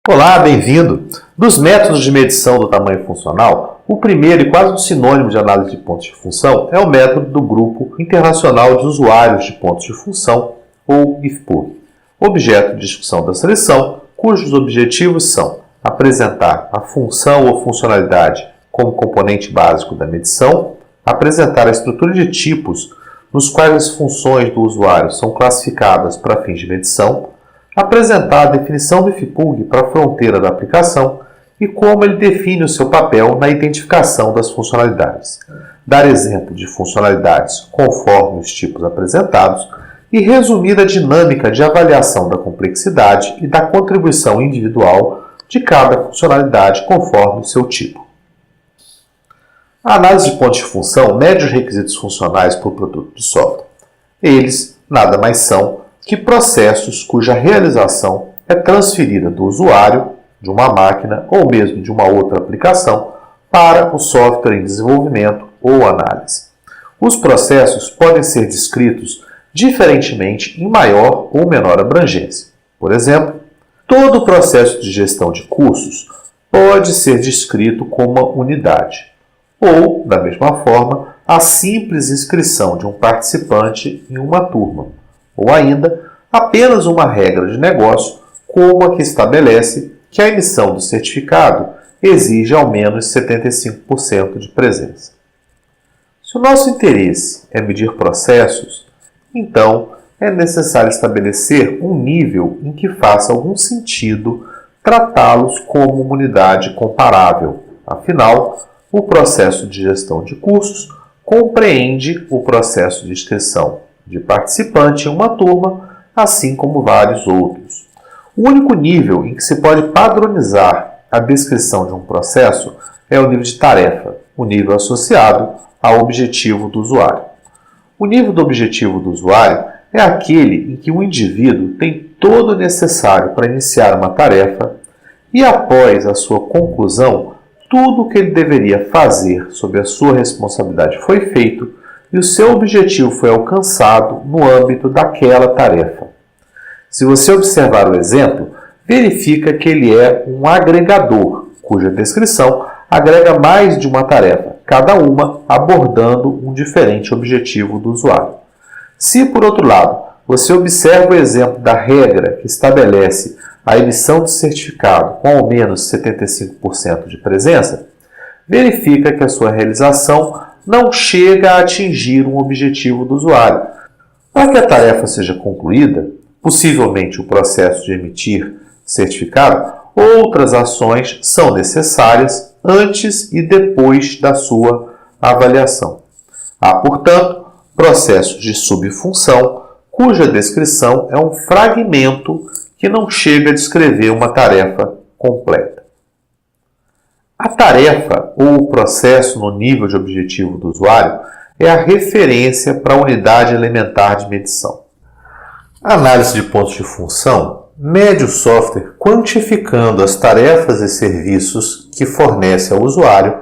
Olá, bem-vindo! Dos métodos de medição do tamanho funcional, o primeiro e quase um sinônimo de análise de pontos de função é o método do Grupo Internacional de Usuários de Pontos de Função, ou IFPUG, objeto de discussão da seleção, cujos objetivos são apresentar a função ou funcionalidade como componente básico da medição, apresentar a estrutura de tipos nos quais as funções do usuário são classificadas para fins de medição, apresentar a definição do IFPUG para a fronteira da aplicação e como ele define o seu papel na identificação das funcionalidades, dar exemplo de funcionalidades conforme os tipos apresentados e resumir a dinâmica de avaliação da complexidade e da contribuição individual de cada funcionalidade conforme o seu tipo. A análise de pontos de função mede os requisitos funcionais para o produto de software. Eles nada mais são que processos cuja realização é transferida do usuário, de uma máquina ou mesmo de uma outra aplicação para o software em desenvolvimento ou análise. Os processos podem ser descritos diferentemente em maior ou menor abrangência. Por exemplo, todo o processo de gestão de cursos pode ser descrito como uma unidade, ou, da mesma forma, a simples inscrição de um participante em uma turma, ou ainda apenas uma regra de negócio, como a que estabelece que a emissão do certificado exige ao menos 75% de presença. Se o nosso interesse é medir processos, então é necessário estabelecer um nível em que faça algum sentido tratá-los como uma unidade comparável. Afinal, o processo de gestão de cursos compreende o processo de inscrição de participante em uma turma, assim como vários outros. O único nível em que se pode padronizar a descrição de um processo é o nível de tarefa, o nível associado ao objetivo do usuário. O nível do objetivo do usuário é aquele em que o indivíduo tem todo o necessário para iniciar uma tarefa e, após a sua conclusão, tudo o que ele deveria fazer sob a sua responsabilidade foi feito e o seu objetivo foi alcançado no âmbito daquela tarefa. Se você observar o exemplo, verifica que ele é um agregador, cuja descrição agrega mais de uma tarefa, cada uma abordando um diferente objetivo do usuário. Se, por outro lado, você observa o exemplo da regra que estabelece a emissão de certificado com ao menos 75% de presença, verifica que a sua realização não chega a atingir um objetivo do usuário. Para que a tarefa seja concluída, possivelmente o processo de emitir certificado, outras ações são necessárias antes e depois da sua avaliação. Há, portanto, processos de subfunção, cuja descrição é um fragmento que não chega a descrever uma tarefa completa. A tarefa ou o processo no nível de objetivo do usuário é a referência para a unidade elementar de medição. A análise de pontos de função mede o software quantificando as tarefas e serviços que fornece ao usuário,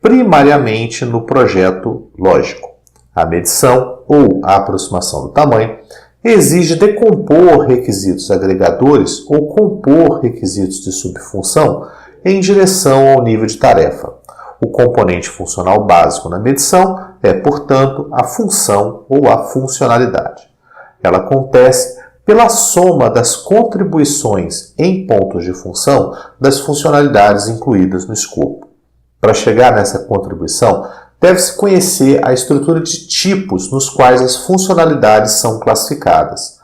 primariamente no projeto lógico. A medição ou a aproximação do tamanho exige decompor requisitos agregadores ou compor requisitos de subfunção em direção ao nível de tarefa. O componente funcional básico na medição é, portanto, a função ou a funcionalidade. Ela acontece pela soma das contribuições em pontos de função das funcionalidades incluídas no escopo. Para chegar nessa contribuição, deve-se conhecer a estrutura de tipos nos quais as funcionalidades são classificadas.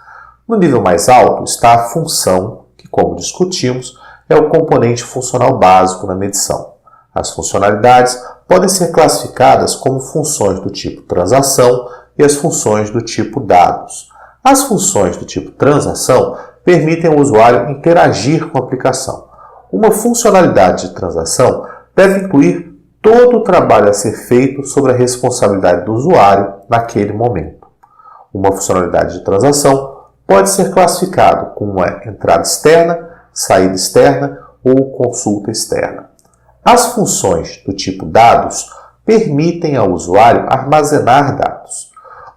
No nível mais alto está a função, que, como discutimos, é o componente funcional básico na medição. As funcionalidades podem ser classificadas como funções do tipo transação e as funções do tipo dados. As funções do tipo transação permitem ao usuário interagir com a aplicação. Uma funcionalidade de transação deve incluir todo o trabalho a ser feito sobre a responsabilidade do usuário naquele momento. Uma funcionalidade de transação pode ser classificada como uma entrada externa, saída externa ou consulta externa. As funções do tipo dados permitem ao usuário armazenar dados.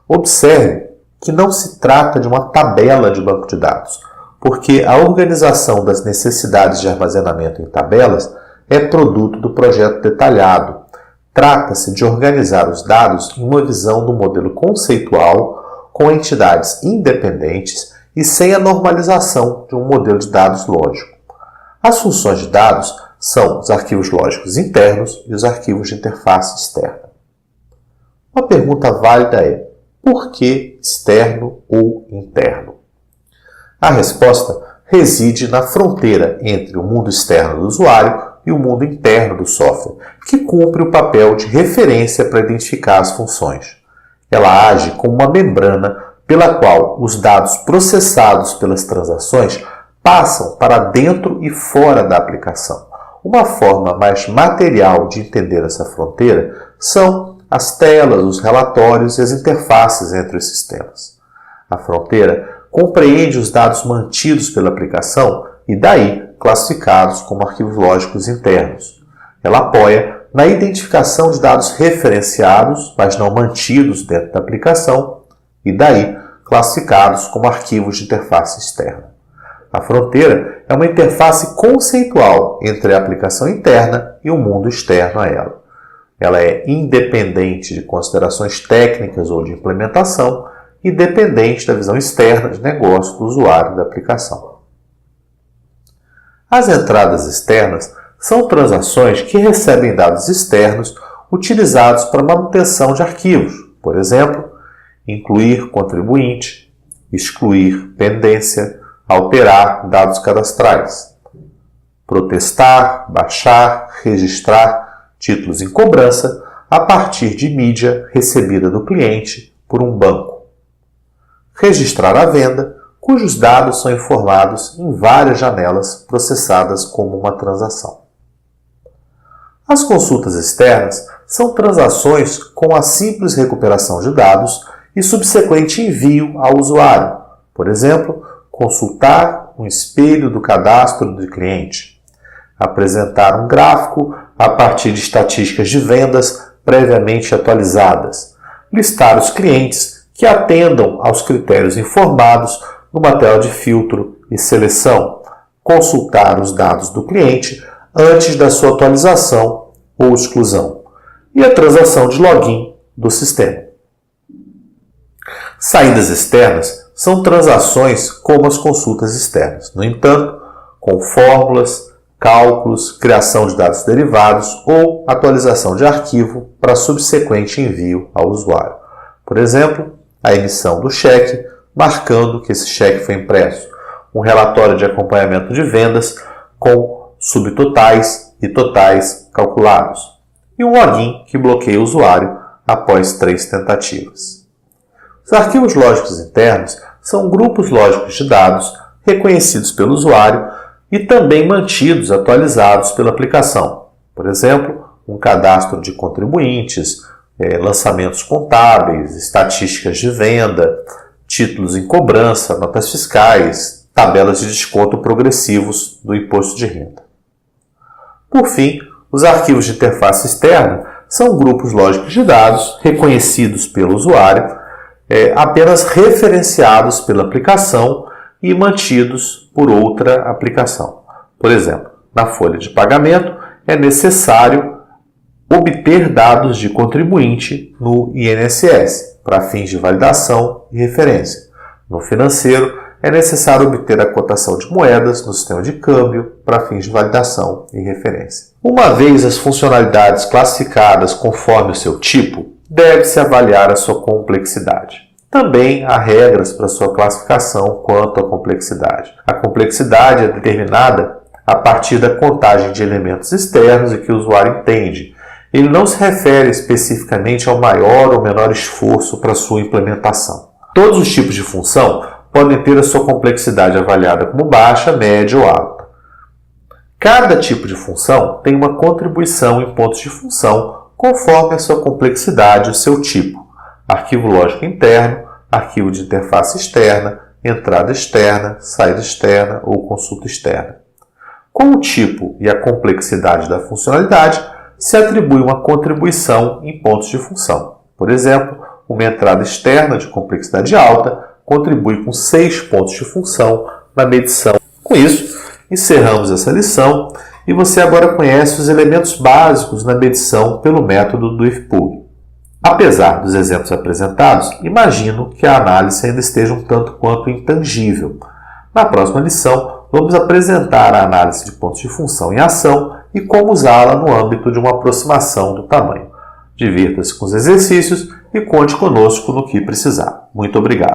Observe que não se trata de uma tabela de banco de dados, porque a organização das necessidades de armazenamento em tabelas é produto do projeto detalhado. Trata-se de organizar os dados em uma visão do modelo conceitual, com entidades independentes e sem a normalização de um modelo de dados lógico. As funções de dados são os arquivos lógicos internos e os arquivos de interface externa. Uma pergunta válida é: por que externo ou interno? A resposta reside na fronteira entre o mundo externo do usuário e o mundo interno do software, que cumpre o papel de referência para identificar as funções. Ela age como uma membrana pela qual os dados processados pelas transações passam para dentro e fora da aplicação. Uma forma mais material de entender essa fronteira são as telas, os relatórios e as interfaces entre os sistemas. A fronteira compreende os dados mantidos pela aplicação e daí classificados como arquivos lógicos internos. Ela apoia na identificação de dados referenciados, mas não mantidos dentro da aplicação, e daí classificados como arquivos de interface externa. A fronteira é uma interface conceitual entre a aplicação interna e o mundo externo a ela. Ela é independente de considerações técnicas ou de implementação e dependente da visão externa de negócio do usuário da aplicação. As entradas externas são transações que recebem dados externos utilizados para manutenção de arquivos, por exemplo, incluir contribuinte, excluir pendência, alterar dados cadastrais, protestar, baixar, registrar títulos em cobrança a partir de mídia recebida do cliente por um banco, registrar a venda, cujos dados são informados em várias janelas processadas como uma transação. As consultas externas são transações com a simples recuperação de dados e subsequente envio ao usuário. Por exemplo, consultar um espelho do cadastro do cliente, apresentar um gráfico a partir de estatísticas de vendas previamente atualizadas, listar os clientes que atendam aos critérios informados numa tela de filtro e seleção, consultar os dados do cliente antes da sua atualização ou exclusão, e a transação de login do sistema. Saídas externas são transações como as consultas externas, no entanto, com fórmulas, cálculos, criação de dados derivados ou atualização de arquivo para subsequente envio ao usuário. Por exemplo, a emissão do cheque, marcando que esse cheque foi impresso, um relatório de acompanhamento de vendas com subtotais e totais calculados, e um login que bloqueia o usuário após 3 tentativas. Os arquivos lógicos internos são grupos lógicos de dados reconhecidos pelo usuário e também mantidos atualizados pela aplicação. Por exemplo, um cadastro de contribuintes, lançamentos contábeis, estatísticas de venda, títulos em cobrança, notas fiscais, tabelas de desconto progressivos do imposto de renda. Por fim, os arquivos de interface externa são grupos lógicos de dados reconhecidos pelo usuário, apenas referenciados pela aplicação e mantidos por outra aplicação. Por exemplo, na folha de pagamento é necessário obter dados de contribuinte no INSS para fins de validação e referência. No financeiro, é necessário obter a cotação de moedas no sistema de câmbio para fins de validação e referência. Uma vez as funcionalidades classificadas conforme o seu tipo, deve-se avaliar a sua complexidade. Também há regras para sua classificação quanto à complexidade. A complexidade é determinada a partir da contagem de elementos externos e que o usuário entende. Ele não se refere especificamente ao maior ou menor esforço para sua implementação. Todos os tipos de função podem ter a sua complexidade avaliada como baixa, média ou alta. Cada tipo de função tem uma contribuição em pontos de função conforme a sua complexidade e o seu tipo. Arquivo lógico interno, arquivo de interface externa, entrada externa, saída externa ou consulta externa. Com o tipo e a complexidade da funcionalidade, se atribui uma contribuição em pontos de função. Por exemplo, uma entrada externa de complexidade alta contribui com 6 pontos de função na medição. Com isso, encerramos essa lição e você agora conhece os elementos básicos na medição pelo método do IFPUG. Apesar dos exemplos apresentados, imagino que a análise ainda esteja um tanto quanto intangível. Na próxima lição, vamos apresentar a análise de pontos de função em ação e como usá-la no âmbito de uma aproximação do tamanho. Divirta-se com os exercícios e conte conosco no que precisar. Muito obrigado.